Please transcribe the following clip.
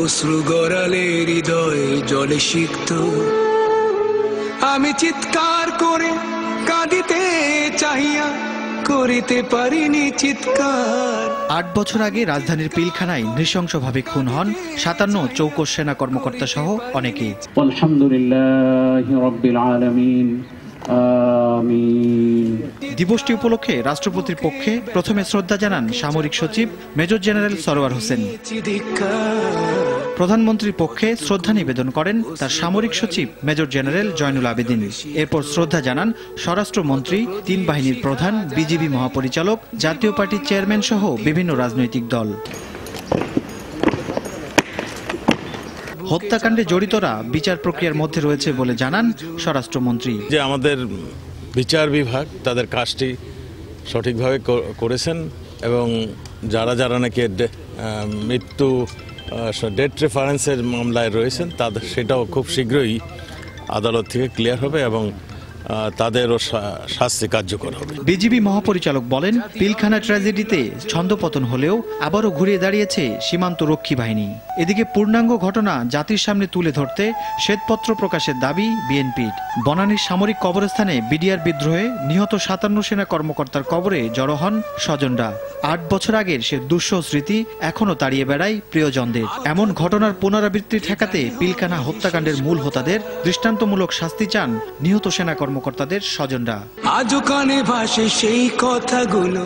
অশ্রু গড়ালে হৃদয় জলে সিক্ত আমি চিৎকার করে কাঁদিতে চাহিয়া করিতে পারিনি চিৎকার। ৮ বছর আগে রাজধানীর পিলখানায় নৃশংসভাবে খুন হন ৫৭ চৌকস সেনা কর্মকর্তা সহ অনেকে। আলহামদুলিল্লাহি রাব্বিল আলামিন। দিবসটি উপলক্ষে রাষ্ট্রপতির পক্ষে প্রথমে শ্রদ্ধা জানান সামরিক সচিব মেজর জেনারেল সরওয়ার হোসেন। প্রধানমন্ত্রীর পক্ষে শ্রদ্ধা নিবেদন করেন তার সামরিক সচিব মেজর জেনারেল জয়নুল আবেদিন। এরপর শ্রদ্ধা জানান স্বরাষ্ট্রমন্ত্রী, ৩ বাহিনীর প্রধান, বিজিবি মহাপরিচালক, জাতীয় পার্টির চেয়ারম্যান সহ বিভিন্ন রাজনৈতিক দল। হত্যাকাণ্ডে জড়িতরা বিচার প্রক্রিয়ার মধ্যে রয়েছে বলে জানান স্বরাষ্ট্রমন্ত্রী। যে আমাদের বিচার বিভাগ তাদের কাজটি সঠিকভাবে করেছেন এবং যারা যারা নাকি মৃত্যু ডেথ রেফারেন্সের মামলায় রয়েছেন তাদের সেটাও খুব শীঘ্রই আদালত থেকে ক্লিয়ার হবে এবং তাদেরও শাস্তি কার্যকর হবে। বিজিবি মহাপরিচালক বলেন, পিলখানা ট্র্যাজেডিতে ছন্দপতন হলেও আবারও ঘুরিয়ে দাঁড়িয়েছে সীমান্ত রক্ষী বাহিনী। এদিকে পূর্ণাঙ্গ ঘটনা জাতির সামনে তুলে ধরতে শ্বেতপত্র প্রকাশের দাবি বিএনপির। বনানীর সামরিক কবরস্থানে বিডিআর বিদ্রোহে নিহত ৫৭ সেনা কর্মকর্তার কবরে জড়ো হন স্বজনরা। ৮ বছর আগের সে দুঃসহ স্মৃতি এখনো তাড়িয়ে বেড়ায় প্রিয়জনদের। এমন ঘটনার পুনরাবৃত্তি ঠেকাতে পিলখানা হত্যাকাণ্ডের মূল হোতাদের দৃষ্টান্তমূলক শাস্তি চান নিহত সেনা কর্মকর্তাদের স্বজনরা। আজও কানে ভাসে সেই কথাগুলো।